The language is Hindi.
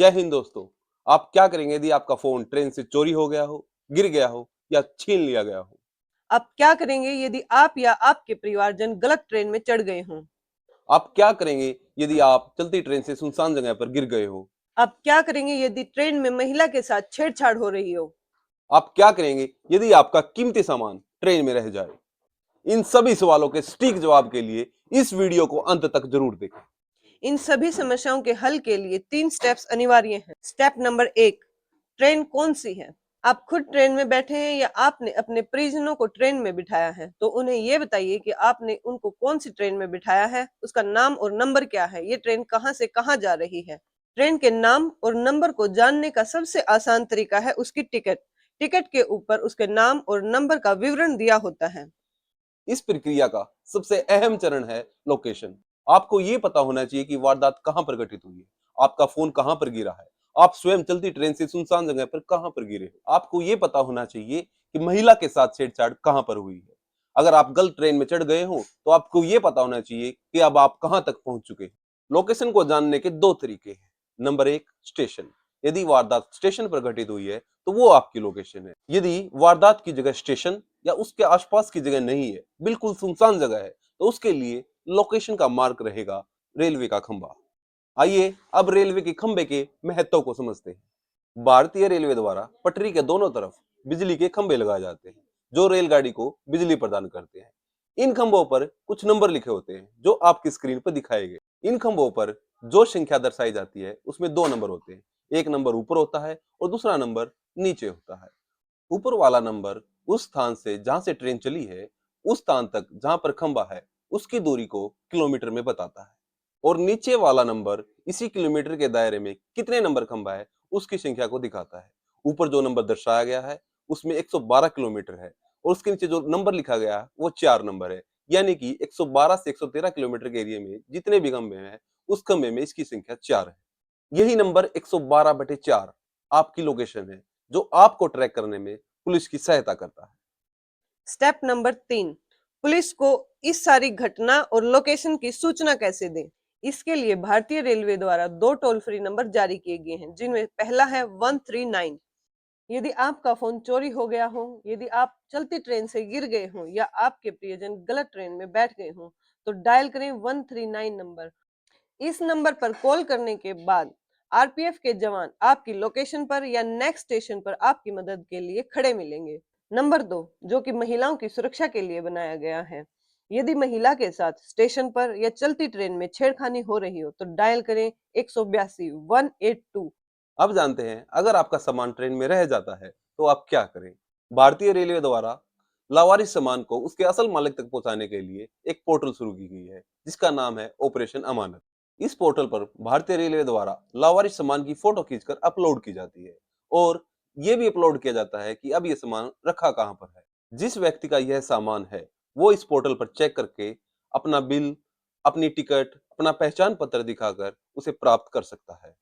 जय हिंद दोस्तों। आप क्या करेंगे यदि आपका फोन ट्रेन से चोरी हो गया हो, गिर गया हो या छीन लिया गया हो? आप क्या करेंगे यदि आप या आपके परिवारजन गलत ट्रेन में चढ़ गए हों? आप क्या करेंगे यदि आप चलती ट्रेन से सुनसान जगह पर गिर गए हो? आप क्या करेंगे यदि ट्रेन में महिला के साथ छेड़छाड़ हो रही हो? आप क्या करेंगे यदि आपका कीमती सामान ट्रेन में रह जाए? इन सभी सवालों के सटीक जवाब के लिए इस वीडियो को अंत तक जरूर देखें। इन सभी समस्याओं के हल के लिए 3 स्टेप्स अनिवार्य हैं। स्टेप नंबर 1, ट्रेन कौन सी है? आप खुद ट्रेन में बैठे हैं या आपने अपने परिजनों को ट्रेन में बिठाया है? तो उन्हें ये बताइए कि आपने उनको कौन सी ट्रेन में बिठाया है, उसका नाम और नंबर क्या है, ये ट्रेन कहाँ से कहाँ जा रही है। ट्रेन के नाम और नंबर को जानने का सबसे आसान तरीका है उसकी टिकट। टिकट के ऊपर उसके नाम और नंबर का विवरण दिया होता है। इस प्रक्रिया का सबसे अहम चरण है लोकेशन। आपको ये पता होना चाहिए कि वारदात कहां पर घटित हुई है, आपका फोन कहां पर गिरा है, आप स्वयं चलती ट्रेन से सुनसान जगह पर कहां पर गिरे हो। आपको ये पता होना चाहिए कि महिला के साथ छेड़छाड़ कहां पर हुई है। अगर आप गलत ट्रेन में चढ़ गए हो तो आपको ये पता होना चाहिए कि अब आप कहां तक पहुंच चुके हैं। लोकेशन को जानने के दो तरीके हैं। नंबर एक, स्टेशन। यदि वारदात स्टेशन पर घटित हुई है तो वो आपकी लोकेशन है। यदि वारदात की जगह स्टेशन या उसके आसपास की जगह नहीं है, बिल्कुल सुनसान जगह है, तो उसके लिए लोकेशन का मार्क रहेगा रेलवे का खंबा। आइए अब रेलवे के खंबे के महत्व को समझते हैं। भारतीय रेलवे द्वारा पटरी के दोनों तरफ बिजली के खंबे लगाए जाते हैं जो रेलगाड़ी को बिजली प्रदान करते हैं। इन खंभों पर कुछ नंबर लिखे होते हैं जो आपकी स्क्रीन पर दिखाए गए। इन खंभों पर जो संख्या दर्शाई जाती है उसमें दो नंबर होते हैं। एक नंबर ऊपर होता है और दूसरा नंबर नीचे होता है। ऊपर वाला नंबर उस स्थान से जहां से ट्रेन चली है उस स्थान तक जहां पर खंबा है उसकी दूरी को किलोमीटर में बताता है, और नीचे वाला नंबर इसी किलोमीटर के दायरे में कितने नंबर खंबा है उसकी संख्या को दिखाता है। ऊपर जो नंबर दर्शाया गया है उसमें 112 किलोमीटर है और उसके नीचे जो नंबर लिखा गया है वो 4 नंबर है। यानी कि 112 से 113 किलोमीटर के एरिया में जितने भी खंबे हैं उस खंबे में इसकी संख्या 4 है। यही नंबर 112/4 आपकी लोकेशन है जो आपको ट्रैक करने में पुलिस की सहायता करता है। स्टेप नंबर 3, पुलिस को इस सारी घटना और लोकेशन की सूचना कैसे दें? इसके लिए भारतीय रेलवे द्वारा 2 टोल फ्री नंबर जारी किए गए हैं, जिनमें पहला है 139। यदि आपका फोन चोरी हो गया हो, यदि आप चलती ट्रेन से गिर गए हो या आपके प्रियजन गलत ट्रेन में बैठ गए हो, तो डायल करें 139 नंबर। इस नंबर पर कॉल करने के बाद आरपीएफ के जवान आपकी लोकेशन पर या नेक्स्ट स्टेशन पर आपकी मदद के लिए खड़े मिलेंगे। नंबर 2, जो कि महिलाओं की सुरक्षा के लिए बनाया गया है। यदि महिला के साथ स्टेशन पर या चलती ट्रेन में छेड़खानी हो रही हो तो डायल करें 182 182। अब जानते हैं अगर आपका सामान ट्रेन में रह जाता है तो आप क्या करें। भारतीय रेलवे द्वारा लावारिस सामान को उसके असल मालिक तक पहुंचाने के लिए एक पोर्टल शुरू की गई है जिसका नाम है ऑपरेशन अमानत। इस पोर्टल पर भारतीय रेलवे द्वारा लावारिस सामान की फोटो खींचकर अपलोड की जाती है और ये भी अपलोड किया जाता है कि अब ये सामान रखा कहां पर है। जिस व्यक्ति का यह सामान है वो इस पोर्टल पर चेक करके अपना बिल, अपनी टिकट, अपना पहचान पत्र दिखाकर उसे प्राप्त कर सकता है।